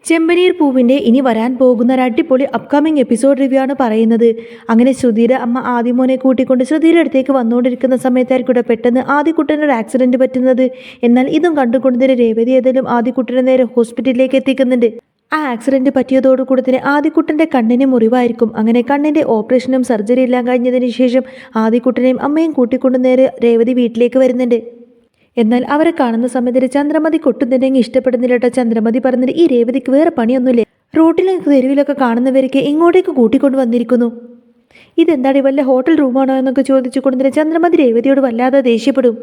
ചെമ്പനീർ പൂവിൻ്റെ ഇനി വരാൻ പോകുന്ന ഒരു അടിപൊളി അപ്കമിങ് എപ്പിസോഡ് റിവ്യൂ ആണ് പറയുന്നത്. അങ്ങനെ ശ്രുതിയുടെ അമ്മ ആദിമോനെ കൂട്ടിക്കൊണ്ട് ശ്രുതിയുടെ അടുത്തേക്ക് വന്നുകൊണ്ടിരിക്കുന്ന സമയത്തായിരിക്കും പെട്ടെന്ന് ആദിക്കുട്ടന് ഒരു ആക്സിഡന്റ് പറ്റുന്നത്. എന്നാൽ ഇതും കണ്ടുകൊണ്ടതിന് രേവതി ഏതായാലും ആദിക്കുട്ടനെ നേരെ ഹോസ്പിറ്റലിലേക്ക് എത്തിക്കുന്നുണ്ട്. ആ ആക്സിഡന്റ് പറ്റിയതോടുകൂടി തന്നെ ആദിക്കുട്ടൻ്റെ കണ്ണിന് മുറിവായിരിക്കും. അങ്ങനെ കണ്ണിൻ്റെ ഓപ്പറേഷനും സർജറി എല്ലാം കഴിഞ്ഞതിന് ശേഷം ആദിക്കുട്ടനെയും അമ്മയും കൂട്ടിക്കൊണ്ട് നേരെ രേവതി വീട്ടിലേക്ക് വരുന്നുണ്ട്. എന്നാൽ അവരെ കാണുന്ന സമയത്ത് ചന്ദ്രമതി കൊട്ടും തന്നെ ഇഷ്ടപ്പെടുന്നില്ല കേട്ടോ. ചന്ദ്രമതി പറഞ്ഞിട്ട് ഈ രേവതിക്ക് വേറെ പണിയൊന്നുമില്ലേ, റോട്ടിലും തെരുവിലൊക്കെ കാണുന്നവരൊക്കെ ഇങ്ങോട്ടേക്ക് കൂട്ടിക്കൊണ്ട് വന്നിരിക്കുന്നു, ഇതെന്താണ് വല്ല ഹോട്ടൽ റൂമാണോ എന്നൊക്കെ ചോദിച്ചു കൊണ്ടുതന്നെ ചന്ദ്രമതി രേവതിയോട് വല്ലാതെ ദേഷ്യപ്പെടും.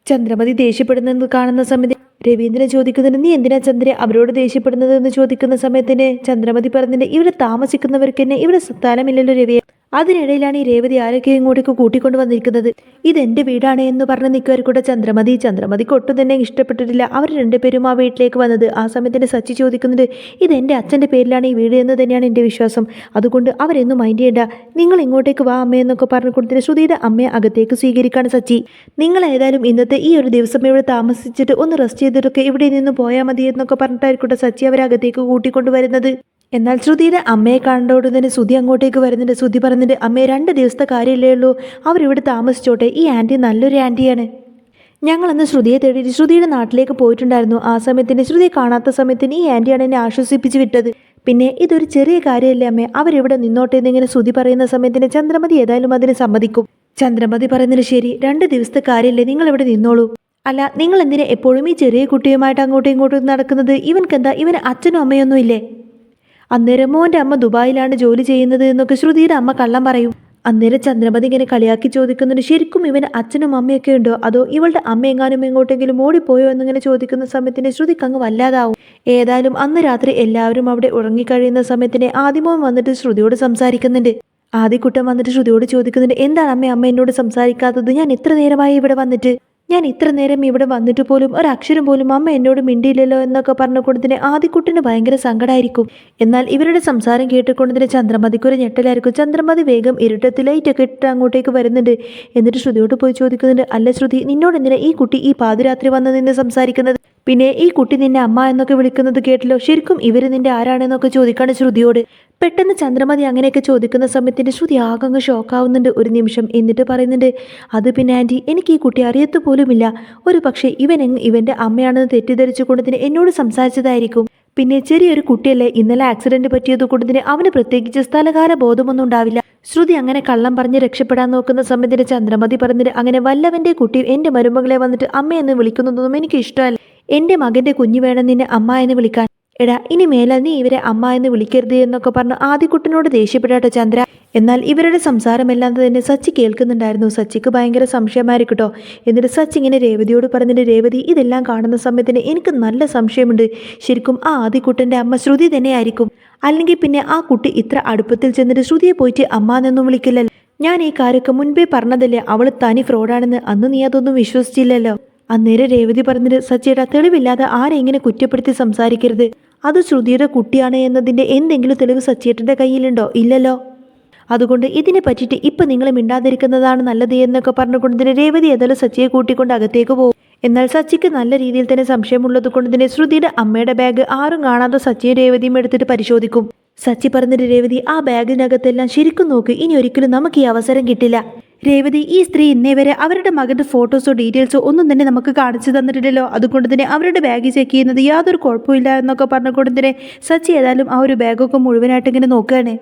ചന്ദ്രമതി ദേഷ്യപ്പെടുന്നത് കാണുന്ന സമയത്ത് രവീന്ദ്രൻ ചോദിക്കുന്നുണ്ട്, നീ എന്തിനാ ചന്ദ്ര അവരോട് ദേഷ്യപ്പെടുന്നത് എന്ന് ചോദിക്കുന്ന സമയത്തിന് ചന്ദ്രമതി പറഞ്ഞിട്ട് ഇവിടെ താമസിക്കുന്നവർക്ക് തന്നെ ഇവിടെ സ്ഥലമില്ലല്ലോ രവിയെ. അതിനിടയിലാണ് ഈ രേവതി ആരൊക്കെ ഇങ്ങോട്ടേക്ക് കൂട്ടിക്കൊണ്ട് വന്നിരിക്കുന്നത്, ഇതെൻ്റെ വീടാണ് എന്ന് പറഞ്ഞ് നിൽക്കുവാർക്കൂടെ ചന്ദ്രമതിക്ക് ഒട്ടും തന്നെ ഇഷ്ടപ്പെട്ടിട്ടില്ല അവർ രണ്ടുപേരും ആ വീട്ടിലേക്ക് വന്നത്. ആ സമയത്തിന് സച്ചി ചോദിക്കുന്നുണ്ട്, ഇതെൻ്റെ അച്ഛൻ്റെ പേരിലാണ് ഈ വീട് എന്ന് തന്നെയാണ് എൻ്റെ വിശ്വാസം, അതുകൊണ്ട് അവരെന്നും മൈൻഡ് ചെയ്യേണ്ട, നിങ്ങൾ ഇങ്ങോട്ടേക്ക് വാ അമ്മയെന്നൊക്കെ പറഞ്ഞു കൊടുത്തിട്ട് ശ്രുതിയുടെ അമ്മയെ അകത്തേക്ക് സ്വീകരിക്കാണ് സച്ചി. നിങ്ങൾ ഏതായാലും ഇന്നത്തെ ഈ ഒരു ദിവസം ഇവിടെ താമസിച്ചിട്ട് ഒന്ന് റെസ്റ്റ് ചെയ്തിട്ടൊക്കെ ഇവിടെ നിന്ന് പോയാൽ മതി എന്നൊക്കെ പറഞ്ഞിട്ടായിരിക്കട്ടെ സച്ചി അവരെ അകത്തേക്ക് കൂട്ടിക്കൊണ്ടുവരുന്നത്. എന്നാൽ ശ്രുതിയുടെ അമ്മയെ കണ്ടോട് തന്നെ ശ്രുതി അങ്ങോട്ടേക്ക് വരുന്നുണ്ട്. ശ്രുതി പറഞ്ഞിട്ട്, അമ്മയെ 2 ദിവസത്തെ കാര്യമില്ലേ ഉള്ളൂ, അവരിവിടെ താമസിച്ചോട്ടെ, ഈ ആൻറ്റി നല്ലൊരു ആൻറ്റിയാണ്, ഞങ്ങളന്ന് ശ്രുതിയെ തേടിയിട്ട് ശ്രുതിയുടെ നാട്ടിലേക്ക് പോയിട്ടുണ്ടായിരുന്നു. ആ സമയത്തിന് ശ്രുതിയെ കാണാത്ത സമയത്തിന് ഈ ആൻറ്റിയാണ് എന്നെ ആശ്വസിപ്പിച്ച് വിട്ടത്, പിന്നെ ഇതൊരു ചെറിയ കാര്യമല്ലേ അമ്മേ, അവരിവിടെ നിന്നോട്ടെ എന്നിങ്ങനെ ശ്രുതി പറയുന്ന സമയത്തിന് ചന്ദ്രമതി ഏതായാലും അതിന് സമ്മതിക്കും. ചന്ദ്രമതി പറയുന്നത് ശരി, 2 ദിവസത്തെ കാര്യമല്ലേ, നിങ്ങളിവിടെ നിന്നോളൂ. അല്ല, നിങ്ങൾ എന്തിനാ എപ്പോഴും ഈ ചെറിയ കുട്ടിയുമായിട്ട് അങ്ങോട്ടും ഇങ്ങോട്ടും നടക്കുന്നത്, ഇവൻക്കെന്താ, ഇവന് അച്ഛനും അമ്മയൊന്നും ഇല്ലേ? അന്നേരം മോൻ്റെ അമ്മ ദുബായിലാണ് ജോലി ചെയ്യുന്നത് എന്നൊക്കെ ശ്രുതിയുടെ അമ്മ കള്ളം പറയും. അന്നേരം ചന്ദ്രമതി ഇങ്ങനെ കളിയാക്കി ചോദിക്കുന്നുണ്ട്, ശരിക്കും ഇവന് അച്ഛനും അമ്മയൊക്കെ ഉണ്ടോ, അതോ ഇവളുടെ അമ്മ എങ്ങാനും എങ്ങോട്ടെങ്കിലും ഓടിപ്പോയോ എന്നിങ്ങനെ ചോദിക്കുന്ന സമയത്തിന് ശ്രുതിക്ക് അങ്ങ് വല്ലാതാവും. ഏതായാലും അന്ന് രാത്രി എല്ലാവരും അവിടെ ഉറങ്ങിക്കഴിയുന്ന സമയത്തിന് ആദിമോൻ വന്നിട്ട് ശ്രുതിയോട് സംസാരിക്കുന്നുണ്ട്. ആദിക്കുട്ടൻ വന്നിട്ട് ശ്രുതിയോട് ചോദിക്കുന്നുണ്ട്, എന്താണ് അമ്മ എന്നോട് സംസാരിക്കാത്തത്, ഞാൻ ഇത്ര നേരമായി ഇവിടെ വന്നിട്ട്, ഞാൻ ഇത്ര നേരം ഇവിടെ വന്നിട്ട് പോലും ഒരക്ഷരം പോലും അമ്മ എന്നോട് മിണ്ടിയില്ലല്ലോ എന്നൊക്കെ പറഞ്ഞുകൊണ്ടതിന് ആദിക്കുട്ടിന് ഭയങ്കര സങ്കടമായിരിക്കും. എന്നാൽ ഇവരുടെ സംസാരം കേട്ടുകൊണ്ടതിന് ചന്ദ്രമതിക്കൊരു ഞെട്ടലായിരിക്കും. ചന്ദ്രമതി വേഗം ഇരുട്ടത്തിൽ ലൈറ്റൊക്കെ ഇട്ട് അങ്ങോട്ടേക്ക് വരുന്നുണ്ട്. എന്നിട്ട് ശ്രുതിയോട് പോയി ചോദിക്കുന്നുണ്ട്, അല്ല ശ്രുതി, നിന്നോട് എന്തിനാ ഈ കുട്ടി ഈ പാതിരാത്രി വന്ന് നിന്ന് സംസാരിക്കുന്നത്, പിന്നെ ഈ കുട്ടി നിന്നെ അമ്മ എന്നൊക്കെ വിളിക്കുന്നത് കേട്ടല്ലോ, ശരിക്കും ഇവർ നിന്റെ ആരാണെന്നൊക്കെ ചോദിക്കാണ് ശ്രുതിയോട്. പെട്ടെന്ന് ചന്ദ്രമതി അങ്ങനെയൊക്കെ ചോദിക്കുന്ന സമയത്തിൻ്റെ ശ്രുതി ആകങ്ങ് ഷോക്കാവുന്നുണ്ട് ഒരു നിമിഷം. എന്നിട്ട് പറയുന്നുണ്ട്, അത് പിന്നെ ആൻറ്റി, എനിക്ക് ഈ കുട്ടി അറിയത്തു പോലുമില്ല, ഒരു പക്ഷേ ഇവൻ്റെ അമ്മയാണെന്ന് തെറ്റിദ്ധരിച്ചു കൊണ്ടതിന് എന്നോട് സംസാരിച്ചതായിരിക്കും, പിന്നെ ചെറിയൊരു കുട്ടിയല്ലേ, ഇന്നലെ ആക്സിഡന്റ് പറ്റിയത് കൊണ്ടതിന് അവന് പ്രത്യേകിച്ച് സ്ഥലകാല ബോധമൊന്നും ഉണ്ടാവില്ല. ശ്രുതി അങ്ങനെ കള്ളം പറഞ്ഞ് രക്ഷപ്പെടാൻ നോക്കുന്ന സമയത്തിന് ചന്ദ്രമതി പറഞ്ഞിട്ട്, അങ്ങനെ വല്ലവൻ്റെ കുട്ടി എൻ്റെ മരുമകളെ വന്നിട്ട് അമ്മയെന്ന് വിളിക്കുന്നതൊന്നും എനിക്ക് ഇഷ്ടമല്ല, എൻ്റെ മകൻ്റെ കുഞ്ഞു വേണം നിന്നെ അമ്മ എന്ന് വിളിക്കാൻ, എടാ ഇനി മേലാൽ നീ ഇവരെ അമ്മ എന്ന് വിളിക്കരുത് എന്നൊക്കെ പറഞ്ഞു ആദിക്കുട്ടനോട് ദേഷ്യപ്പെടാട്ടോ ചന്ദ്ര. എന്നാൽ ഇവരുടെ സംസാരമെല്ലാം തന്നെ സച്ചി കേൾക്കുന്നുണ്ടായിരുന്നു. സച്ചിക്ക് ഭയങ്കര സംശയമായിരിക്കും കേട്ടോ. എന്നിട്ട് സച്ചി ഇങ്ങനെ രേവതിയോട് പറഞ്ഞിട്ട്, രേവതി ഇതെല്ലാം കാണുന്ന സമയത്തിന് എനിക്ക് നല്ല സംശയമുണ്ട്, ശരിക്കും ആ ആദിക്കുട്ടൻ്റെ അമ്മ ശ്രുതി തന്നെയായിരിക്കും, അല്ലെങ്കിൽ പിന്നെ ആ കുട്ടി ഇത്ര അടുപ്പത്തിൽ ചെന്നിട്ട് ശ്രുതിയെ പോയിട്ട് അമ്മ എന്നൊന്നും വിളിക്കില്ലല്ലോ, ഞാൻ ഈ കാര്യമൊക്കെ മുൻപേ പറഞ്ഞതല്ലേ, അവൾ തനി ഫ്രോഡാണെന്ന്, അന്ന് നീ അതൊന്നും വിശ്വസിച്ചില്ലല്ലോ. അന്നേരം രേവതി പറഞ്ഞിട്ട്, സച്ചിയേട്ടാ തെളിവില്ലാതെ ആരെ ഇങ്ങനെ കുറ്റപ്പെടുത്തി സംസാരിക്കരുത്, അത് ശ്രുതിയുടെ കുട്ടിയാണ് എന്നതിൻ്റെ എന്തെങ്കിലും തെളിവ് സച്ചിയേട്ടൻ്റെ കയ്യിലുണ്ടോ, ഇല്ലല്ലോ, അതുകൊണ്ട് ഇതിനെ പറ്റിയിട്ട് ഇപ്പം നിങ്ങൾ മിണ്ടാതിരിക്കുന്നതാണ് നല്ലത് എന്നൊക്കെ പറഞ്ഞുകൊണ്ട് തന്നെ രേവതി ഏതായാലും സച്ചിയെ കൂട്ടിക്കൊണ്ട് അകത്തേക്ക് പോകും. എന്നാൽ സച്ചിക്ക് നല്ല രീതിയിൽ തന്നെ സംശയമുള്ളത് കൊണ്ട് തന്നെ ശ്രുതിയുടെ അമ്മയുടെ ബാഗ് ആരും കാണാതെ സച്ചിയും രേവതിയും എടുത്തിട്ട് പരിശോധിക്കും. സച്ചി പറഞ്ഞിട്ട്, രേവതി ആ ബാഗിനകത്തെല്ലാം ശരിക്കും നോക്ക്, ഇനി ഒരിക്കലും നമുക്ക് ഈ അവസരം കിട്ടില്ല. രേവതി, ഈ സ്ത്രീ ഇന്നേ വരെ അവരുടെ മകൻ്റെ ഫോട്ടോസോ ഡീറ്റെയിൽസോ ഒന്നും തന്നെ നമുക്ക് കാണിച്ചു തന്നിട്ടില്ലല്ലോ, അതുകൊണ്ട് തന്നെ അവരുടെ ബാഗ് ചെക്ക് ചെയ്യുന്നത് യാതൊരു കുഴപ്പമില്ല എന്നൊക്കെ പറഞ്ഞുകൊണ്ട് തന്നെ സച്ചി ഏതായാലും ആ ഒരു ബാഗൊക്കെ മുഴുവനായിട്ട് ഇങ്ങനെ നോക്കുകയാണ്.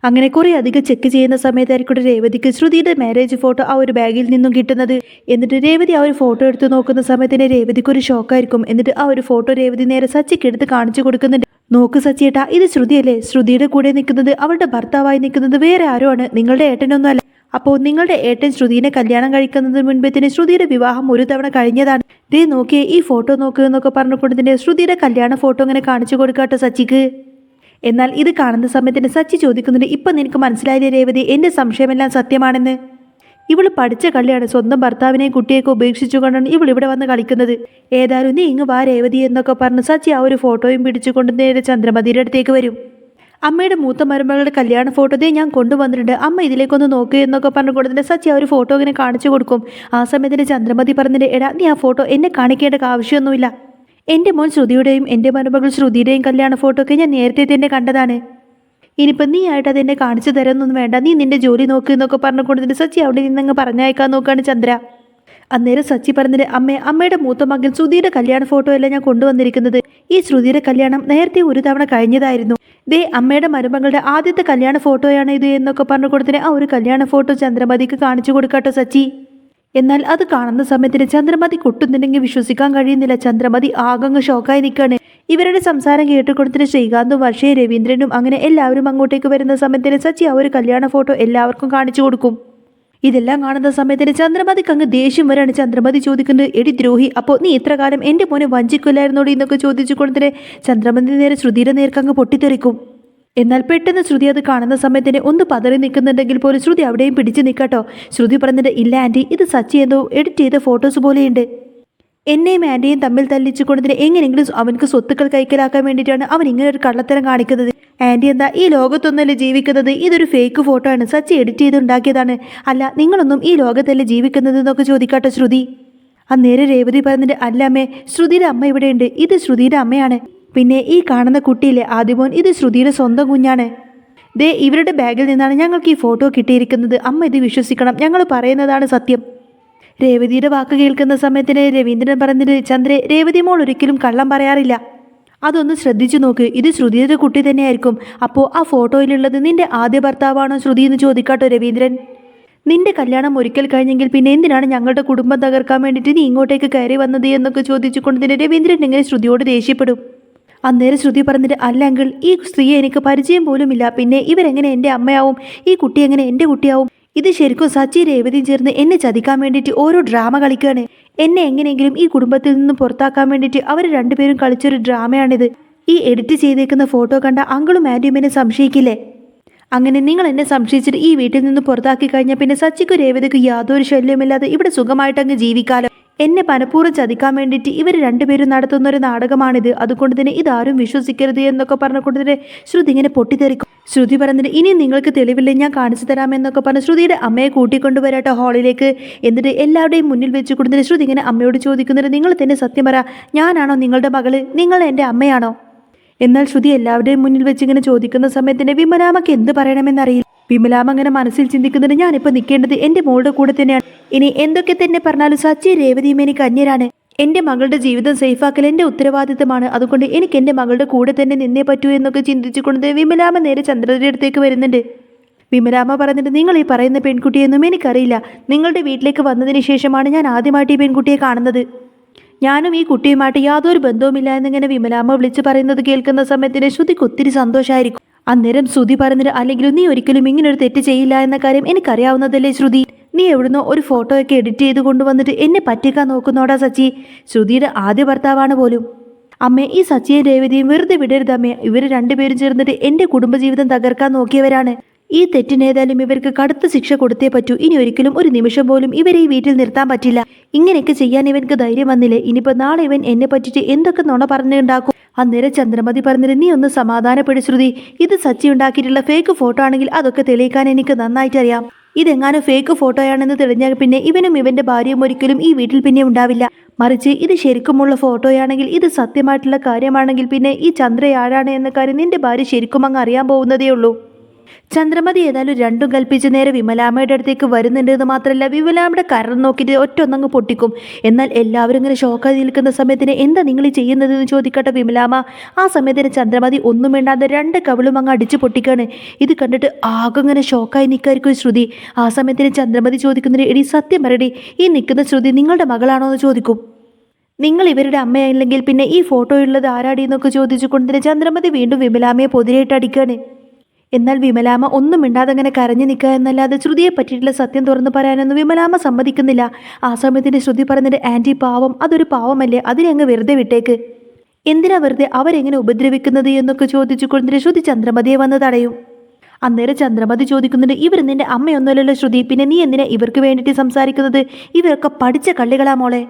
അങ്ങനെ കുറേ അധികം ചെക്ക് ചെയ്യുന്ന സമയത്തായിരിക്കും രേവതിക്ക് ശ്രുതിയുടെ മാരേജ് ഫോട്ടോ ആ ഒരു ബാഗിൽ നിന്നും കിട്ടുന്നത്. എന്നിട്ട് രേവതി ആ ഒരു ഫോട്ടോ എടുത്ത് നോക്കുന്ന സമയത്തിന് രേവതിക്ക് ഒരു ഷോക്കായിരിക്കും. എന്നിട്ട് ആ ഒരു ഫോട്ടോ രേവതി നേരെ സച്ചിക്ക് എടുത്ത് കാണിച്ചു കൊടുക്കുന്നുണ്ട്. നോക്ക് സച്ചിയേട്ടാ, ഇത് ശ്രുതിയല്ലേ, ശ്രുതിയുടെ കൂടെ നിൽക്കുന്നത് അവളുടെ ഭർത്താവായി നിൽക്കുന്നത് വേറെ ആരോ ആണ്, നിങ്ങളുടെ ഏട്ടനൊന്നും അല്ല. അപ്പോൾ നിങ്ങളുടെ ഏട്ടൻ ശ്രുതിനെ കല്യാണം കഴിക്കുന്നതിന് മുൻപേ തന്നെ ശ്രുതിയുടെ വിവാഹം ഒരു തവണ കഴിഞ്ഞതാണ്, ദേ നോക്കിയേ ഈ ഫോട്ടോ നോക്കുക എന്നൊക്കെ പറഞ്ഞുകൊണ്ട് തന്നെ ശ്രുതിയുടെ കല്യാണ ഫോട്ടോ ഇങ്ങനെ കാണിച്ചു കൊടുക്കാട്ടോ സച്ചിക്ക്. എന്നാൽ ഇത് കാണുന്ന സമയത്തിന് സച്ചി ചോദിക്കുന്നുണ്ട്, ഇപ്പം നിനക്ക് മനസ്സിലായില്ലേ രേവതി, എൻ്റെ സംശയമെല്ലാം സത്യമാണെന്ന്, ഇവള് പഠിച്ച കളിയാണ്, സ്വന്തം ഭർത്താവിനെയും കുട്ടിയൊക്കെ ഉപേക്ഷിച്ചുകൊണ്ടാണ് ഇവൾ ഇവിടെ വന്ന് കളിക്കുന്നത്, ഏതായാലും നീ ഇങ്ങ് വാ രേവതി എന്നൊക്കെ പറഞ്ഞ് സച്ചി ആ ഒരു ഫോട്ടോയും പിടിച്ചുകൊണ്ട് നേരെ ചന്ദ്രമതിയുടെ അടുത്തേക്ക് വരും. അമ്മയുടെ മൂത്ത മരുമകളുടെ കല്യാണ ഫോട്ടോ ദേ ഞാൻ കൊണ്ടുവന്നിട്ടുണ്ട്, അമ്മ ഇതിലേക്കൊന്ന് നോക്കുക എന്നൊക്കെ പറഞ്ഞുകൊണ്ട് തന്നെ സച്ചി ആ ഒരു ഫോട്ടോ ഇങ്ങനെ കാണിച്ചു കൊടുക്കും. ആ സമയത്തിന് ചന്ദ്രമതി പറഞ്ഞിട്ട്, എടാ നീ ആ ഫോട്ടോ എന്നെ കാണിക്കേണ്ട ആവശ്യമൊന്നുമില്ല, എൻ്റെ മോൻ ശ്രുതിയുടെയും എൻ്റെ മരുമകൾ ശ്രുതിയുടെയും കല്യാണ ഫോട്ടോ ഒക്കെ ഞാൻ നേരത്തെ തന്നെ കണ്ടതാണ്. ഇനിയിപ്പോൾ നീ ആയിട്ട് അതെന്നെ കാണിച്ചു തരാനൊന്നും വേണ്ട, നീ നിന്റെ ജോലി നോക്ക് എന്നൊക്കെ പറഞ്ഞുകൊണ്ടിട്ട് സച്ചി അവിടെ നിന്നങ്ങ് പറഞ്ഞയക്കാൻ നോക്കുകയാണ് ചന്ദ്ര. അന്നേരം സച്ചി പറഞ്ഞിട്ട് അമ്മയുടെ മൂത്ത മകൻ ശ്രുതിയുടെ കല്യാണ ഫോട്ടോ അല്ല ഞാൻ കൊണ്ടുവന്നിരിക്കുന്നത്. ഈ ശ്രുതിയുടെ കല്യാണം നേരത്തെ ഒരു തവണ കഴിഞ്ഞതായിരുന്നു. ദേ അമ്മയുടെ മരുമകളുടെ ആദ്യത്തെ കല്യാണ ഫോട്ടോയാണ് ഇത് എന്നൊക്കെ പറഞ്ഞു കൊടുത്തിട്ട് ആ ഒരു കല്യാണ ഫോട്ടോ ചന്ദ്രമതിക്ക് കാണിച്ചു കൊടുക്കട്ടോ സച്ചി. എന്നാൽ അത് കാണുന്ന സമയത്തിന് ചന്ദ്രമതി കൊട്ടുന്നുണ്ടെങ്കിൽ വിശ്വസിക്കാൻ കഴിയുന്നില്ല. ചന്ദ്രമതി ആകങ്ങ് ഷോക്കായി നിൽക്കുകയാണ്. ഇവരുടെ സംസാരം കേട്ടുകൊടുത്തിട്ട് ശ്രീകാന്തും വർഷയും രവീന്ദ്രനും അങ്ങനെ എല്ലാവരും അങ്ങോട്ടേക്ക് വരുന്ന സമയത്തിന് സച്ചി ആ ഒരു കല്യാണ ഫോട്ടോ എല്ലാവർക്കും കാണിച്ചു കൊടുക്കും. ഇതെല്ലാം കാണുന്ന സമയത്തിന് ചന്ദ്രമതിക്ക് അങ്ങ് ദേഷ്യം വരാണ്. ചന്ദ്രമതി ചോദിക്കുന്നത്, എടി ദ്രോഹി, അപ്പോൾ നീ ഇത്ര കാലം എൻ്റെ മോനെ വഞ്ചിക്കില്ലായിരുന്നോടി എന്നൊക്കെ ചോദിച്ചു കൊടുത്തിട്ട് ചന്ദ്രമതി നേരെ ശ്രുതിയുടെ നേർക്ക് അങ്ങ് പൊട്ടിത്തെറിക്കും. എന്നാൽ പെട്ടെന്ന് ശ്രുതി അത് കാണുന്ന സമയത്തിന് ഒന്ന് പതറി നിൽക്കുന്നുണ്ടെങ്കിൽ പോലും ശ്രുതി അവിടെയും പിടിച്ചു നിൽക്കട്ടോ. ശ്രുതി പറഞ്ഞിട്ട്, ഇല്ല ആൻറ്റി, ഇത് സച്ചി എന്തോ എഡിറ്റ് ചെയ്ത ഫോട്ടോസ് പോലെയുണ്ട്. എന്നെയും ആൻറ്റിയും തമ്മിൽ തല്ലിച്ചു കൊണ്ടതിന് എങ്ങനെയെങ്കിലും അവനക്ക് സ്വത്തുക്കൾ കൈക്കലാക്കാൻ വേണ്ടിയിട്ടാണ് അവൻ ഇങ്ങനെ ഒരു കള്ളത്തരം കാണിക്കുന്നത്. ആൻറ്റി എന്താ ഈ ലോകത്തൊന്നല്ലേ ജീവിക്കുന്നത്? ഇതൊരു ഫേക്ക് ഫോട്ടോ ആണ്, സച്ചി എഡിറ്റ് ചെയ്ത് ഉണ്ടാക്കിയതാണ്. അല്ല, നിങ്ങളൊന്നും ഈ ലോകത്തല്ലേ ജീവിക്കുന്നത് എന്നൊക്കെ ചോദിക്കാട്ടോ ശ്രുതി. അന്നേരം രേവതി പറഞ്ഞിട്ട്, അല്ല അമ്മേ, ശ്രുതിയുടെ അമ്മ ഇവിടെയുണ്ട്, ഇത് ശ്രുതിയുടെ അമ്മയാണ്. പിന്നെ ഈ കാണുന്ന കുട്ടിയില്ലേ ആദിമോൻ, ഇത് ശ്രുതിയുടെ സ്വന്തം കുഞ്ഞാണ്. ദേ ഇവരുടെ ബാഗിൽ നിന്നാണ് ഞങ്ങൾക്ക് ഈ ഫോട്ടോ കിട്ടിയിരിക്കുന്നത്. അമ്മ ഇത് വിശ്വസിക്കണം, ഞങ്ങൾ പറയുന്നതാണ് സത്യം. രേവതിയുടെ വാക്ക് കേൾക്കുന്ന സമയത്തിന് രവീന്ദ്രൻ പറഞ്ഞിട്ട്, ചന്ദ്രേ, രേവതി മോൾ ഒരിക്കലും കള്ളം പറയാറില്ല, അതൊന്ന് ശ്രദ്ധിച്ചു നോക്ക്, ഇത് ശ്രുതിയുടെ കുട്ടി തന്നെയായിരിക്കും. അപ്പോൾ ആ ഫോട്ടോയിലുള്ളത് നിന്റെ ആദ്യ ഭർത്താവാണോ ശ്രുതി എന്ന് ചോദിക്കാട്ടോ രവീന്ദ്രൻ. നിന്റെ കല്യാണം ഒരിക്കൽ കഴിഞ്ഞെങ്കിൽ പിന്നെ എന്തിനാണ് ഞങ്ങളുടെ കുടുംബം തകർക്കാൻ വേണ്ടിയിട്ട് നീ ഇങ്ങോട്ടേക്ക് കയറി വന്നത് എന്നൊക്കെ ചോദിച്ചു കൊണ്ട് രവീന്ദ്രൻ ഇങ്ങനെ ശ്രുതിയോട് ദേഷ്യപ്പെടും. അന്നേരം ശ്രുതി പറഞ്ഞിട്ട്, അല്ല അങ്കിൾ, ഈ സ്ത്രീയെ എനിക്ക് പരിചയം പോലുമില്ല, പിന്നെ ഇവരെങ്ങനെ എൻ്റെ അമ്മയാവും, ഈ കുട്ടി എങ്ങനെ എൻ്റെ കുട്ടിയാവും? ഇത് ശരിക്കും സച്ചി രേവതിയും ചേർന്ന് എന്നെ ചതിക്കാൻ വേണ്ടിയിട്ട് ഓരോ ഡ്രാമ കളിക്കുകയാണ്. എന്നെ എങ്ങനെയെങ്കിലും ഈ കുടുംബത്തിൽ നിന്ന് പുറത്താക്കാൻ വേണ്ടിയിട്ട് അവർ രണ്ടുപേരും കളിച്ചൊരു ഡ്രാമയാണിത്. ഈ എഡിറ്റ് ചെയ്തേക്കുന്ന ഫോട്ടോ കണ്ട അങ്കിളും ആൻറ്റിയും എന്നെ സംശയിക്കില്ലേ? അങ്ങനെ നിങ്ങൾ എന്നെ സംശയിച്ചിട്ട് ഈ വീട്ടിൽ നിന്ന് പുറത്താക്കി കഴിഞ്ഞാൽ പിന്നെ സച്ചിക്കും രേവതിക്കും യാതൊരു ശല്യമില്ലാതെ ഇവിടെ സുഖമായിട്ടങ്ങ് ജീവിക്കാലോ. എന്നെ മനഃപൂർവ്വം ചതിക്കാൻ വേണ്ടിയിട്ട് ഇവർ രണ്ടുപേരും നടത്തുന്നൊരു നാടകമാണിത്. അതുകൊണ്ട് തന്നെ ഇതാരും വിശ്വസിക്കരുത് എന്നൊക്കെ പറഞ്ഞുകൊണ്ട് തന്നെ ശ്രുതി ഇങ്ങനെ പൊട്ടിത്തെറിക്കും. ശ്രുതി പറഞ്ഞിട്ട്, ഇനിയും നിങ്ങൾക്ക് തെളിവില്ലേ, ഞാൻ കാണിച്ചു തരാമെന്നൊക്കെ പറഞ്ഞ് ശ്രുതിയുടെ അമ്മയെ കൂട്ടിക്കൊണ്ടുവരാട്ടോ ഹാളിലേക്ക്. എന്നിട്ട് എല്ലാവരുടെയും മുന്നിൽ വെച്ച് കൊടുത്തിട്ട് ശ്രുതി ഇങ്ങനെ അമ്മയോട് ചോദിക്കുന്നുണ്ട്, നിങ്ങൾ തന്നെ സത്യം പറ, ഞാനാണോ നിങ്ങളുടെ മകള്, നിങ്ങൾ എൻ്റെ അമ്മയാണോ? എന്നാൽ ശ്രുതി എല്ലാവരുടെയും മുന്നിൽ വെച്ച് ഇങ്ങനെ ചോദിക്കുന്ന സമയത്തിന് വിമലാമ്മയ്ക്ക് എന്ത് പറയണമെന്നറിയില്ല. വിമലാമ്മ അങ്ങനെ മനസ്സിൽ ചിന്തിക്കുന്നുണ്ട്, ഞാനിപ്പോൾ നിൽക്കേണ്ടത് എൻ്റെ മോളുടെ കൂടെ തന്നെയാണ്. ഇനി എന്തൊക്കെ തന്നെ പറഞ്ഞാലും സച്ചി രേവതിയും എനിക്ക് അന്യരാണ്. എൻ്റെ മകളുടെ ജീവിതം സേഫാക്കൽ എൻ്റെ ഉത്തരവാദിത്തമാണ്. അതുകൊണ്ട് എനിക്ക് എൻ്റെ മകളുടെ കൂടെ തന്നെ നിന്നേ പറ്റൂ എന്നൊക്കെ ചിന്തിച്ചുകൊണ്ട് വിമലാമ്മ നേരെ ചന്ദ്രയുടെ അടുത്തേക്ക് വരുന്നുണ്ട്. വിമലാമ്മ പറഞ്ഞിട്ട്, നിങ്ങൾ ഈ പറയുന്ന പെൺകുട്ടിയൊന്നും എനിക്കറിയില്ല. നിങ്ങളുടെ വീട്ടിലേക്ക് വന്നതിന് ശേഷമാണ് ഞാൻ ആദ്യമായിട്ട് ഈ പെൺകുട്ടിയെ കാണുന്നത്. ഞാനും ഈ കുട്ടിയുമായിട്ട് യാതൊരു ബന്ധവുമില്ല എന്നിങ്ങനെ വിമലാമ്മ വിളിച്ച് പറയുന്നത് കേൾക്കുന്ന സമയത്തിന് ശ്രുതിക്ക് ഒത്തിരി സന്തോഷമായിരിക്കും. അന്നേരം ശ്രുതി പറഞ്ഞിട്ട്, അല്ലെങ്കിലും നീ ഒരിക്കലും ഇങ്ങനൊരു തെറ്റ് ചെയ്യില്ല എന്ന കാര്യം എനിക്കറിയാവുന്നതല്ലേ ശ്രുതി. നീ എവിടുന്നോ ഒരു ഫോട്ടോ ഒക്കെ എഡിറ്റ് ചെയ്ത് കൊണ്ടുവന്നിട്ട് എന്നെ പറ്റിക്കാൻ നോക്കുന്നോടാ സച്ചി. ശ്രുതിയുടെ ആദ്യ ഭർത്താവാണ് പോലും. അമ്മേ, ഈ സച്ചിയും രേവതിയും വെറുതെ വിടരുതമ്മേ. ഇവർ രണ്ടുപേരും ചേർന്നിട്ട് എൻ്റെ കുടുംബജീവിതം തകർക്കാൻ നോക്കിയവരാണ്. ഈ തെറ്റിനേതായാലും ഇവർക്ക് കടുത്ത ശിക്ഷ കൊടുത്തേ പറ്റൂ. ഇനി ഒരിക്കലും ഒരു നിമിഷം പോലും ഇവരെ ഈ വീട്ടിൽ നിർത്താൻ പറ്റില്ല. ഇങ്ങനെയൊക്കെ ചെയ്യാൻ ഇവൻക്ക് ധൈര്യം വന്നില്ലേ, ഇനിയിപ്പോൾ നാളെ ഇവൻ എന്നെ പറ്റിയിട്ട് എന്തൊക്കെ നുണ പറഞ്ഞുണ്ടാക്കും. അന്നേരം ചന്ദ്രമതി പറഞ്ഞിട്ട്, നീ ഒന്ന് സമാധാനപ്പെടു ശ്രുതി. ഇത് സച്ചി ഉണ്ടാക്കിയിട്ടുള്ള ഫേക്ക് ഫോട്ടോ ആണെങ്കിൽ അതൊക്കെ തെളിയിക്കാൻ എനിക്ക് നന്നായിട്ടറിയാം. ഇതെങ്ങാനും ഫേക്ക് ഫോട്ടോയാണെന്ന് തെളിഞ്ഞാൽ പിന്നെ ഇവനും ഇവൻ്റെ ഭാര്യയും ഒരിക്കലും ഈ വീട്ടിൽ പിന്നെ ഉണ്ടാവില്ല. മറിച്ച് ഇത് ശരിക്കുമുള്ള ഫോട്ടോയാണെങ്കിൽ, ഇത് സത്യമായിട്ടുള്ള കാര്യമാണെങ്കിൽ പിന്നെ ഈ ചന്ദ്ര ആരാണ് എന്ന കാര്യം നിന്റെ ഭാര്യ ശരിക്കും അങ്ങ് അറിയാൻ പോകുന്നതേ ഉള്ളൂ. ചന്ദ്രമതി ഏതായാലും രണ്ടും കൽപ്പിച്ച് നേരെ വിമലാമ്മയുടെ അടുത്തേക്ക് വരുന്നുണ്ട് എന്ന് മാത്രമല്ല വിമലാമ്മയുടെ കരണം നോക്കിയിട്ട് ഒറ്റൊന്നങ്ങ് പൊട്ടിക്കും. എന്നാൽ എല്ലാവരും ഇങ്ങനെ ഷോക്കായി നിൽക്കുന്ന സമയത്തിന്, എന്താ നിങ്ങൾ ഈ ചെയ്യുന്നതെന്ന് ചോദിക്കട്ടെ വിമലാമ്മ. ആ സമയത്തിന് ചന്ദ്രമതി ഒന്നും വേണ്ടാതെ രണ്ട് കവിളും അങ്ങ് അടിച്ചു പൊട്ടിക്കാണ്. ഇത് കണ്ടിട്ട് ആകെ ഇങ്ങനെ ഷോക്കായി നിൽക്കായിരിക്കും ശ്രുതി. ആ സമയത്തിന് ചന്ദ്രമതി ചോദിക്കുന്നതിന്, എടി സത്യം പറയടി, ഈ നിൽക്കുന്ന ശ്രുതി നിങ്ങളുടെ മകളാണോ എന്ന് ചോദിക്കും. നിങ്ങൾ ഇവരുടെ അമ്മയായില്ലെങ്കിൽ പിന്നെ ഈ ഫോട്ടോ ഉള്ളത് ആരാടി എന്നൊക്കെ ചോദിച്ചു കൊണ്ടിന് ചന്ദ്രമതി വീണ്ടും വിമലാമ്മയെ പൊതിരയിട്ട് അടിക്കാണ്. എന്നാൽ വിമലാമ്മ ഒന്നും മിണ്ടാതെ അങ്ങനെ കരഞ്ഞു നിൽക്കുക എന്നല്ലാതെ ശ്രുതിയെ പറ്റിയിട്ടുള്ള സത്യം തുറന്നു പറയാനൊന്നും വിമലാമ്മ സമ്മതിക്കുന്നില്ല. ആ സമയത്തിന് ശ്രുതി പറഞ്ഞിട്ട്, ആൻറ്റി പാവം, അതൊരു പാവമല്ലേ, അതിനെ അങ്ങ് വെറുതെ വിട്ടേക്ക്. എന്തിനാ വെറുതെ അവരെങ്ങനെ ഉപദ്രവിക്കുന്നത് എന്നൊക്കെ ചോദിച്ചു കൊണ്ടിട്ട് ശ്രുതി ചന്ദ്രമതിയെ വന്ന് തടയും. അന്നേരം ചന്ദ്രമതി ചോദിക്കുന്നുണ്ട്, ഇവർ നിന്റെ അമ്മയൊന്നുമല്ലല്ലോ ശ്രുതി, പിന്നെ നീ എന്തിനാ ഇവർക്ക് വേണ്ടിയിട്ട് സംസാരിക്കുന്നത്? ഇവരൊക്കെ പഠിച്ച കള്ളികളാ മോളെ.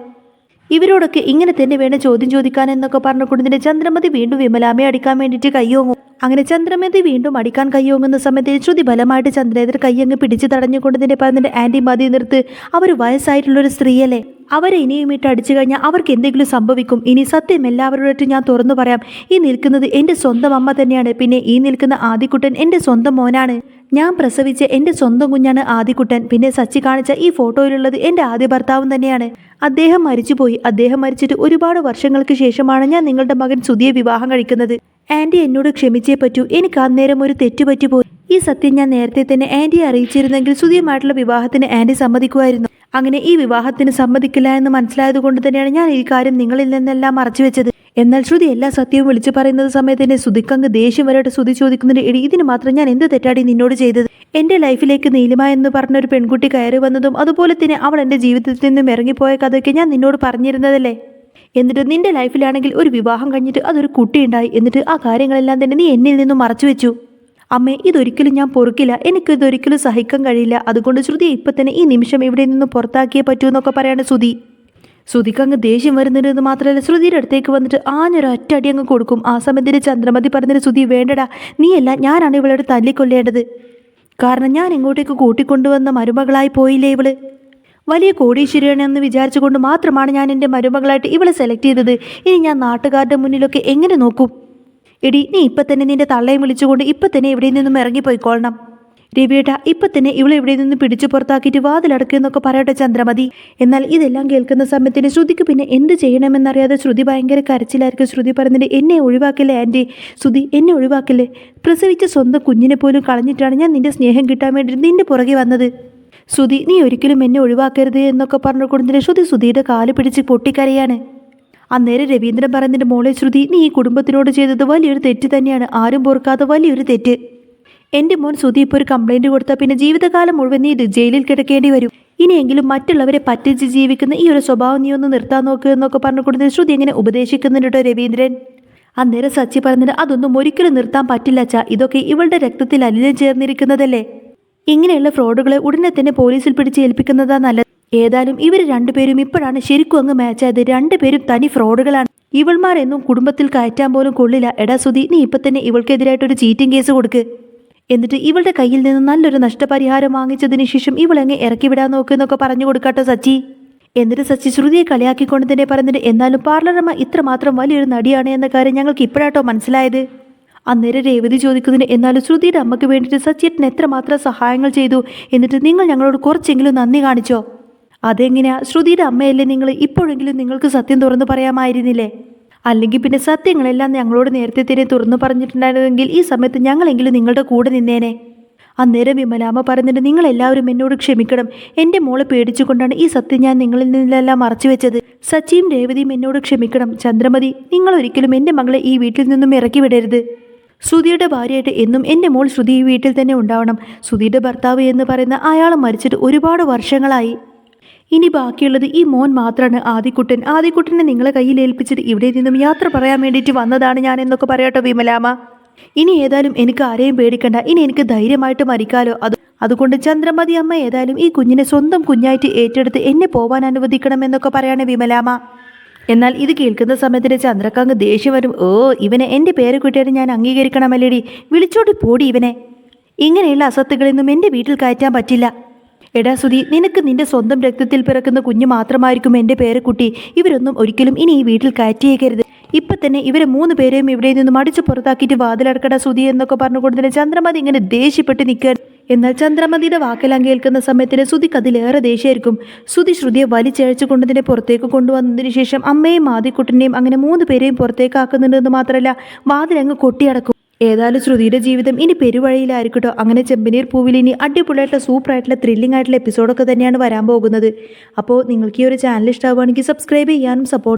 ഇവരോടൊക്കെ ഇങ്ങനെ തന്നെ വേണം ചോദ്യം ചോദിക്കാൻ എന്നൊക്കെ പറഞ്ഞുകൊണ്ടിന്റെ ചന്ദ്രമതി വീണ്ടും വിമലാമ്മയെ അടിക്കാൻ വേണ്ടിയിട്ട് കയ്യോങ്ങും. അങ്ങനെ ചന്ദ്രമതി വീണ്ടും അടിക്കാൻ കയ്യോങ്ങുന്ന സമയത്ത് ശ്രുതി ബലമായിട്ട് ചന്ദ്രേന്ദ്ര കയ്യങ്ങ് പിടിച്ച് തടഞ്ഞുകൊണ്ടതിന്റെ പറഞ്ഞിട്ട് ആന്റി മതി നിർത്ത്, അവർ വയസ്സായിട്ടുള്ളൊരു സ്ത്രീയല്ലേ, അവരെ ഇനിയും ഇട്ട് അടിച്ചു കഴിഞ്ഞാൽ അവർക്ക് എന്തെങ്കിലും സംഭവിക്കും. ഇനി സത്യം എല്ലാവരോടും ഞാൻ തുറന്നു പറയാം, ഈ നിൽക്കുന്നത് എൻ്റെ സ്വന്തം അമ്മ തന്നെയാണ്. പിന്നെ ഈ നിൽക്കുന്ന ആദിക്കുട്ടൻ എൻ്റെ സ്വന്തം മോനാണ്. ഞാൻ പ്രസവിച്ച എൻ്റെ സ്വന്തം കുഞ്ഞാണ് ആദിക്കുട്ടൻ. പിന്നെ സച്ചി കാണിച്ച ഈ ഫോട്ടോയിലുള്ളത് എൻ്റെ ആദ്യ ഭർത്താവും തന്നെയാണ്. അദ്ദേഹം മരിച്ചുപോയി. അദ്ദേഹം മരിച്ചിട്ട് ഒരുപാട് വർഷങ്ങൾക്ക് ശേഷമാണ് ഞാൻ നിങ്ങളുടെ മകൻ സുധിയെ വിവാഹം കഴിക്കുന്നത്. ആൻറ്റി എന്നോട് ക്ഷമിച്ചേ പറ്റൂ, എനിക്ക് അന്നേരം ഒരു തെറ്റുപറ്റിപ്പോയി. ഈ സത്യം ഞാൻ നേരത്തെ തന്നെ ആൻറ്റിയെ അറിയിച്ചിരുന്നെങ്കിൽ സുധിയുമായിട്ടുള്ള വിവാഹത്തിന് ആൻറ്റി സമ്മതിക്കുമായിരുന്നു. അങ്ങനെ ഈ വിവാഹത്തിന് സമ്മതിക്കില്ല എന്ന് മനസ്സിലായത് കൊണ്ട് തന്നെയാണ് ഞാൻ ഈ കാര്യം നിങ്ങളിൽ നിന്നെല്ലാം മറച്ചു വെച്ചത്. എന്നാൽ ശ്രുതി എല്ലാ സത്യവും വിളിച്ചു പറയുന്നത് സമയത്ത് തന്നെ ശ്രുതിക്കങ്ങ് ദേഷ്യം വരെയായിട്ട് ശ്രുതി ചോദിക്കുന്നുണ്ട്, എടി ഇതിന് മാത്രം ഞാൻ എന്ത് തെറ്റാടി നിന്നോട് ചെയ്തത്? എൻ്റെ ലൈഫിലേക്ക് നീലിമ എന്ന് പറഞ്ഞൊരു പെൺകുട്ടി കയറി വന്നതും അതുപോലെ തന്നെ അവൾ എൻ്റെ ജീവിതത്തിൽ നിന്നും ഇറങ്ങിപ്പോയ കഥയൊക്കെ ഞാൻ നിന്നോട് പറഞ്ഞിരുന്നതല്ലേ. എന്നിട്ട് നിന്റെ ലൈഫിലാണെങ്കിൽ ഒരു വിവാഹം കഴിഞ്ഞിട്ട് അതൊരു കുട്ടിയുണ്ടായി. എന്നിട്ട് ആ കാര്യങ്ങളെല്ലാം തന്നെ നീ എന്നിൽ നിന്നും മറച്ചു വെച്ചു. അമ്മേ, ഇതൊരിക്കലും ഞാൻ പൊറുക്കില്ല, എനിക്കിതൊരിക്കലും സഹിക്കാൻ കഴിയില്ല. അതുകൊണ്ട് ശ്രുതിയെ ഇപ്പം തന്നെ ഈ നിമിഷം ഇവിടെ നിന്നും പുറത്താക്കിയേ പറ്റൂ എന്നൊക്കെ പറയാണ് ശ്രുതി. ശ്രുതിക്ക് അങ്ങ് ദേഷ്യം വരുന്നുണ്ടെന്ന് മാത്രമല്ല ശ്രുതിയുടെ അടുത്തേക്ക് വന്നിട്ട് ആഞ്ഞൊരൊറ്റ അടി അങ്ങ് കൊടുക്കും. ആ സമയത്തിന് ചന്ദ്രമതി പറഞ്ഞിട്ട്, ശ്രുതി വേണ്ടടാ, നീയല്ല ഞാനാണ് ഇവളോട് തല്ലിക്കൊല്ലേണ്ടത്. കാരണം ഞാൻ ഇങ്ങോട്ടേക്ക് കൂട്ടിക്കൊണ്ടുവന്ന മരുമകളായി പോയില്ലേ ഇവള്. വലിയ കോടീശ്വരിയാണെന്ന് വിചാരിച്ചുകൊണ്ട് മാത്രമാണ് ഞാൻ എൻ്റെ മരുമകളായിട്ട് ഇവളെ സെലക്ട് ചെയ്തത്. ഇനി ഞാൻ നാട്ടുകാരുടെ മുന്നിലൊക്കെ എങ്ങനെ നോക്കും? എടി, നീ ഇപ്പം തന്നെ നിന്റെ തള്ളയും വിളിച്ചുകൊണ്ട് ഇപ്പം തന്നെ ഇവിടെ നിന്നും ഇറങ്ങിപ്പോയിക്കൊള്ളണം. രവിയേട്ട, ഇപ്പം തന്നെ ഇവളെ ഇവിടെ നിന്ന് പിടിച്ചു പുറത്താക്കിയിട്ട് വാതിലടക്കുന്നൊക്കെ പറയട്ടെ ചന്ദ്രമതി. എന്നാൽ ഇതെല്ലാം കേൾക്കുന്ന സമയത്തിന് ശ്രുതിക്ക് പിന്നെ എന്ത് ചെയ്യണമെന്നറിയാതെ ശ്രുതി ഭയങ്കര കരച്ചിലായിരിക്കും. ശ്രുതി പറഞ്ഞിട്ട്, എന്നെ ഒഴിവാക്കില്ലേ ആൻറ്റി, ശ്രുതി എന്നെ ഒഴിവാക്കില്ലേ. പ്രസവിച്ച സ്വന്തം കുഞ്ഞിനെ പോലും കളഞ്ഞിട്ടാണ് ഞാൻ നിന്റെ സ്നേഹം കിട്ടാൻ വേണ്ടി നിന്റെ പുറകെ വന്നത്. ശ്രുതി, നീ ഒരിക്കലും എന്നെ ഒഴിവാക്കരുത് എന്നൊക്കെ പറഞ്ഞുകൊണ്ടിന്റെ ശ്രുതിയുടെ കാല് പിടിച്ച് പൊട്ടിക്കരയാണ്. അന്നേരം രവീന്ദ്രൻ പറയുന്നതിൻ്റെ മോളെ ശ്രുതി, നീ ഈ കുടുംബത്തിനോട് ചെയ്തത് വലിയൊരു തെറ്റ് തന്നെയാണ്, ആരും പൊറുക്കാത്ത വലിയൊരു തെറ്റ്. എൻ്റെ മോൻ ശ്രുതി ഇപ്പോൾ ഒരു കംപ്ലൈൻറ്റ് കൊടുത്താൽ പിന്നെ ജീവിതകാലം മുഴുവൻ നീ ജയിലിൽ കിടക്കേണ്ടി വരും. ഇനിയെങ്കിലും മറ്റുള്ളവരെ പറ്റിച്ച് ജീവിക്കുന്ന ഈ ഒരു സ്വഭാവം നീ ഒന്ന് നിർത്താൻ നോക്കുക എന്നൊക്കെ പറഞ്ഞുകൊണ്ടിരുന്ന ശ്രുതി എങ്ങനെ ഉപദേശിക്കുന്നുണ്ട് രവീന്ദ്രൻ. അന്നേരം സച്ചി പറഞ്ഞിട്ട്, അതൊന്നും ഒരിക്കലും നിർത്താൻ പറ്റില്ല അച്ഛാ, ഇതൊക്കെ ഇവളുടെ രക്തത്തിൽ അലിഞ്ഞു ചേർന്നിരിക്കുന്നതല്ലേ. ഇങ്ങനെയുള്ള ഫ്രോഡുകളെ ഉടനെ തന്നെ പോലീസിൽ പിടിച്ച് ഏൽപ്പിക്കുന്നതാ നല്ലത്. ഏതായാലും ഇവർ രണ്ടുപേരും ഇപ്പോഴാണ് ശരിക്കും അങ്ങ് മാച്ചായത്. രണ്ടുപേരും തനി ഫ്രോഡുകളാണ്. ഇവൾമാരെന്നും കുടുംബത്തിൽ കയറ്റാൻ പോലും കൊള്ളില്ല. എടാ സുധി, നീ ഇപ്പം തന്നെ ഇവൾക്കെതിരായിട്ടൊരു ചീറ്റിംഗ് കേസ് കൊടുക്ക്. എന്നിട്ട് ഇവളുടെ കയ്യിൽ നിന്ന് നല്ലൊരു നഷ്ടപരിഹാരം വാങ്ങിച്ചതിന് ശേഷം ഇവളെങ്ങ് ഇറക്കി വിടാൻ നോക്കുന്നൊക്കെ പറഞ്ഞു കൊടുക്കാട്ടോ സച്ചി. എന്നിട്ട് സച്ചി ശ്രുതിയെ കളിയാക്കിക്കൊണ്ട് തന്നെ പറഞ്ഞിട്ട്, എന്നാലും പാർലറമ്മ ഇത്രമാത്രം വലിയൊരു നടിയാണ് എന്ന കാര്യം ഞങ്ങൾക്ക് ഇപ്പോഴാട്ടോ മനസ്സിലായത്. അന്നേരം രേവതി ചോദിക്കുന്നതിന്, എന്നാലും ശ്രുതിയുടെ അമ്മയ്ക്ക് വേണ്ടിയിട്ട് സച്ചിയേട്ടൻ എത്രമാത്രം സഹായങ്ങൾ ചെയ്തു, എന്നിട്ട് നിങ്ങൾ ഞങ്ങളോട് കുറച്ചെങ്കിലും നന്ദി കാണിച്ചോ? അതെങ്ങനെയാ? ശ്രുതിയുടെ അമ്മയല്ലേ നിങ്ങൾ, ഇപ്പോഴെങ്കിലും നിങ്ങൾക്ക് സത്യം തുറന്നു പറയാമായിരുന്നില്ലേ? അല്ലെങ്കിൽ പിന്നെ സത്യങ്ങളെല്ലാം ഞങ്ങളോട് നേരത്തെ തന്നെ തുറന്നു പറഞ്ഞിട്ടുണ്ടായിരുന്നെങ്കിൽ ഈ സമയത്ത് ഞങ്ങളെങ്കിലും നിങ്ങളുടെ കൂടെ നിന്നേനെ. അന്നേരം വിമലാമ്മ പറഞ്ഞിട്ട്, നിങ്ങളെല്ലാവരും എന്നോട് ക്ഷമിക്കണം, എൻ്റെ മോളെ പേടിച്ചുകൊണ്ടാണ് ഈ സത്യം ഞാൻ നിങ്ങളിൽ നിന്നെല്ലാം മറച്ചു വെച്ചത്. സച്ചിയും രേവതിയും എന്നോട് ക്ഷമിക്കണം. ചന്ദ്രമതി, നിങ്ങൾ ഒരിക്കലും എൻ്റെ മകളെ ഈ വീട്ടിൽ നിന്നും ഇറക്കി വിടരുത്. ശ്രുതിയുടെ ഭാര്യയായിട്ട് എന്നും എൻ്റെ മോൾ ശ്രുതി ഈ വീട്ടിൽ തന്നെ ഉണ്ടാവണം. ശ്രുതിയുടെ ഭർത്താവ് എന്ന് പറയുന്ന അയാൾ മരിച്ചിട്ട് ഒരുപാട് വർഷങ്ങളായി. ഇനി ബാക്കിയുള്ളത് ഈ മോൻ മാത്രമാണ്, ആദിക്കുട്ടൻ. ആദിക്കുട്ടനെ നിങ്ങളെ കയ്യിൽ ഏൽപ്പിച്ചിട്ട് ഇവിടെ നിന്നും യാത്ര പറയാൻ വേണ്ടിയിട്ട് വന്നതാണ് ഞാൻ എന്നൊക്കെ പറയാട്ടോ വിമലാമ്മ. ഇനി ഏതായാലും എനിക്ക് ആരെയും പേടിക്കണ്ട, ഇനി എനിക്ക് ധൈര്യമായിട്ട് മരിക്കാലോ. അതുകൊണ്ട് ചന്ദ്രമതി അമ്മ ഏതായാലും ഈ കുഞ്ഞിനെ സ്വന്തം കുഞ്ഞായിട്ട് ഏറ്റെടുത്ത് എന്നെ പോവാൻ അനുവദിക്കണമെന്നൊക്കെ പറയാണ് വിമലാമ്മ. എന്നാൽ ഇത് കേൾക്കുന്ന സമയത്തിന് ചന്ദ്രക്കാങ്ക് ദേഷ്യം വരും. ഓ, ഇവനെ എൻ്റെ പേര് കുട്ടിയായിട്ട് ഞാൻ അംഗീകരിക്കണമല്ലേടി, വിളിച്ചോടി പോടി ഇവനെ. ഇങ്ങനെയുള്ള അസത്തുകളൊന്നും എൻ്റെ വീട്ടിൽ കയറ്റാൻ പറ്റില്ല. എടാ സുധി, നിനക്ക് നിന്റെ സ്വന്തം രക്തത്തിൽ പിറക്കുന്ന കുഞ്ഞ് മാത്രമായിരിക്കും എൻ്റെ പേരക്കുട്ടി. ഇവരൊന്നും ഒരിക്കലും ഇനി ഈ വീട്ടിൽ കയറ്റിയേക്കരുത്. ഇപ്പം തന്നെ ഇവരെ 3 പേരെയും ഇവിടെ നിന്നും അടിച്ചു പുറത്താക്കിയിട്ട് വാതിലടക്കട സുധി എന്നൊക്കെ പറഞ്ഞുകൊണ്ട് ചന്ദ്രമതി ഇങ്ങനെ ദേഷ്യപ്പെട്ട് നിൽക്കുക. എന്നാൽ ചന്ദ്രമതിയുടെ വാക്കെല്ലാം കേൾക്കുന്ന സമയത്തിന് സുധിക്ക് അതിലേറെ ദേഷ്യമായിരിക്കും. സുധി ശ്രുതിയെ വലിച്ചഴച്ചു കൊണ്ടതിനെ പുറത്തേക്ക് കൊണ്ടുവന്നതിന് ശേഷം അമ്മയും ആദിക്കുട്ടനെയും അങ്ങനെ 3 പേരെയും പുറത്തേക്ക് ആക്കുന്നുണ്ടെന്ന് മാത്രമല്ല വാതിലങ്ങ് കൊട്ടിയടക്കും. ഏതായാലും ശ്രുതിയുടെ ജീവിതം ഇനി പെരുവഴിയിലായിരിക്കട്ടോ. അങ്ങനെ ചെമ്പനീർ പൂവിൽ ഇനി അടിപൊളിയായിട്ടുള്ള സൂപ്പറായിട്ടുള്ള ത്രില്ലിംഗ് ആയിട്ടുള്ള എപ്പിസോഡൊക്കെ തന്നെയാണ് വരാൻ പോകുന്നത്. അപ്പോൾ നിങ്ങൾക്ക് ഈ ഒരു ചാനൽ ഇഷ്ടമാവുകയാണെങ്കിൽ സബ്സ്ക്രൈബ് ചെയ്യാനും സപ്പോർട്ട്